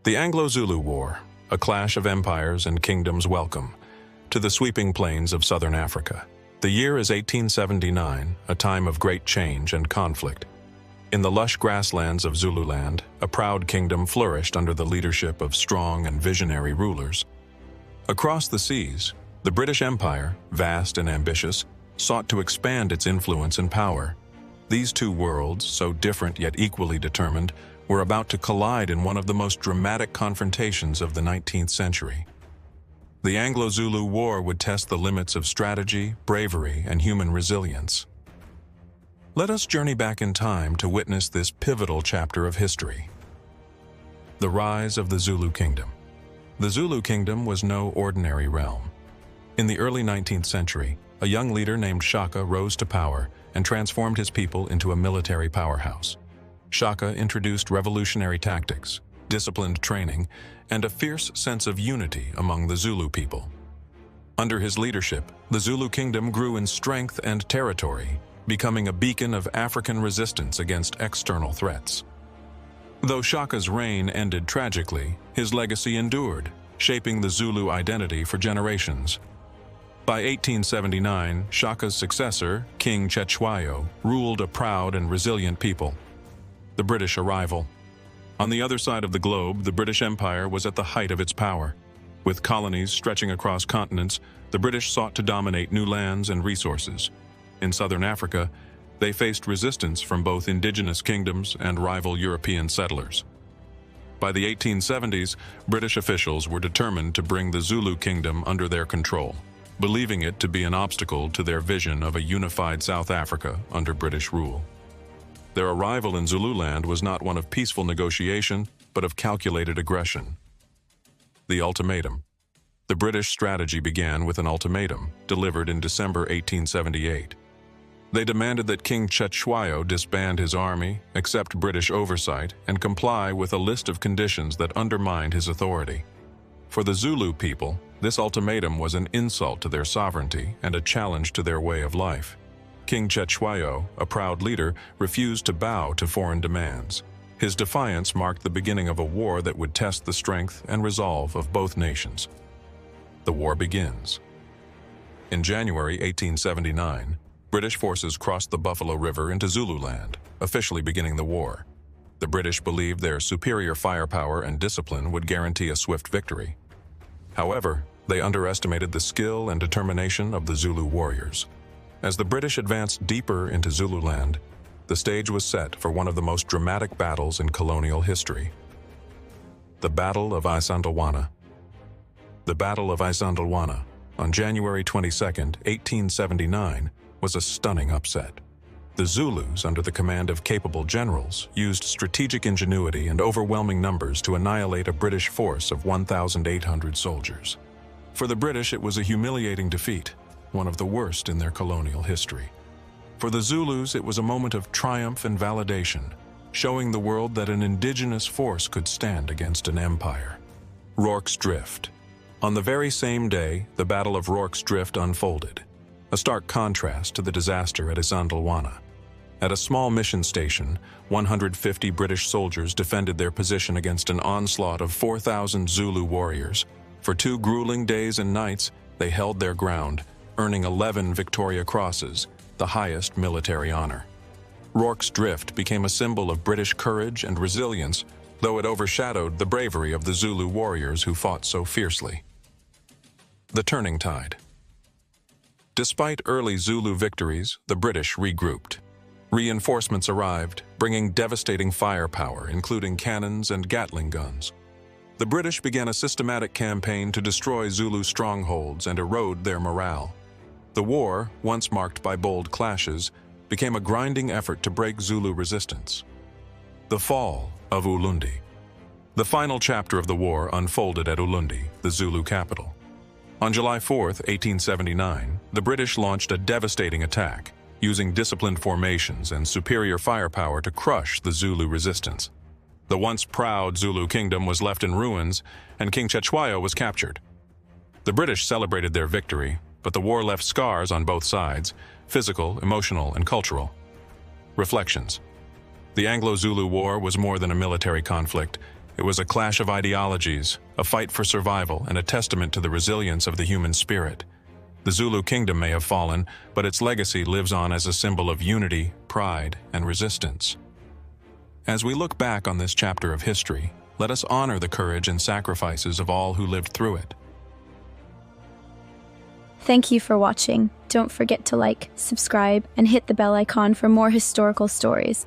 The Anglo-Zulu War, a clash of empires and kingdoms welcome to the sweeping plains of southern Africa. The year is 1879, a time of great change and conflict. In the lush grasslands of Zululand, a proud kingdom flourished under the leadership of strong and visionary rulers. Across the seas, the British Empire, vast and ambitious, sought to expand its influence and power. These two worlds, so different yet equally determined, were about to collide in one of the most dramatic confrontations of the 19th century. The Anglo-Zulu War would test the limits of strategy, bravery, and human resilience. Let us journey back in time to witness this pivotal chapter of history. The rise of the Zulu Kingdom. The Zulu Kingdom was no ordinary realm. In the early 19th century, a young leader named Shaka rose to power and transformed his people into a military powerhouse. Shaka introduced revolutionary tactics, disciplined training, and a fierce sense of unity among the Zulu people. Under his leadership, the Zulu Kingdom grew in strength and territory, becoming a beacon of African resistance against external threats. Though Shaka's reign ended tragically, his legacy endured, shaping the Zulu identity for generations. By 1879, Shaka's successor, King Cetshwayo, ruled a proud and resilient people. The British arrival. On the other side of the globe, the British Empire was at the height of its power. With colonies stretching across continents, the British sought to dominate new lands and resources. In southern Africa, they faced resistance from both indigenous kingdoms and rival European settlers. By the 1870s, British officials were determined to bring the Zulu Kingdom under their control, believing it to be an obstacle to their vision of a unified South Africa under British rule. Their arrival in Zululand was not one of peaceful negotiation, but of calculated aggression. The ultimatum. The British strategy began with an ultimatum, delivered in December 1878. They demanded that King Cetshwayo disband his army, accept British oversight, and comply with a list of conditions that undermined his authority. For the Zulu people, this ultimatum was an insult to their sovereignty and a challenge to their way of life. King Cetshwayo, a proud leader, refused to bow to foreign demands. His defiance marked the beginning of a war that would test the strength and resolve of both nations. The war begins. In January 1879, British forces crossed the Buffalo River into Zululand, officially beginning the war. The British believed their superior firepower and discipline would guarantee a swift victory. However, they underestimated the skill and determination of the Zulu warriors. As the British advanced deeper into Zululand, the stage was set for one of the most dramatic battles in colonial history. The Battle of Isandlwana. The Battle of Isandlwana, on January 22, 1879, was a stunning upset. The Zulus, under the command of capable generals, used strategic ingenuity and overwhelming numbers to annihilate a British force of 1,800 soldiers. For the British, it was a humiliating defeat, one of the worst in their colonial history. For the Zulus, it was a moment of triumph and validation, showing the world that an indigenous force could stand against an empire. Rorke's Drift. On the very same day, the Battle of Rorke's Drift unfolded, a stark contrast to the disaster at Isandlwana. At a small mission station, 150 British soldiers defended their position against an onslaught of 4,000 Zulu warriors. For 2 grueling days and nights, they held their ground, earning 11 Victoria Crosses, the highest military honor. Rorke's Drift became a symbol of British courage and resilience, though it overshadowed the bravery of the Zulu warriors who fought so fiercely. The turning tide. Despite early Zulu victories, the British regrouped. Reinforcements arrived, bringing devastating firepower, including cannons and Gatling guns. The British began a systematic campaign to destroy Zulu strongholds and erode their morale. The war, once marked by bold clashes, became a grinding effort to break Zulu resistance. The fall of Ulundi. The final chapter of the war unfolded at Ulundi, the Zulu capital. On July 4, 1879, the British launched a devastating attack, using disciplined formations and superior firepower to crush the Zulu resistance. The once proud Zulu Kingdom was left in ruins, and King Cetshwayo was captured. The British celebrated their victory, but the war left scars on both sides, physical, emotional, and cultural. Reflections. The Anglo-Zulu War was more than a military conflict. It was a clash of ideologies, a fight for survival, and a testament to the resilience of the human spirit. The Zulu Kingdom may have fallen, but its legacy lives on as a symbol of unity, pride, and resistance. As we look back on this chapter of history, let us honor the courage and sacrifices of all who lived through it. Thank you for watching. Don't forget to like, subscribe, and hit the bell icon for more historical stories.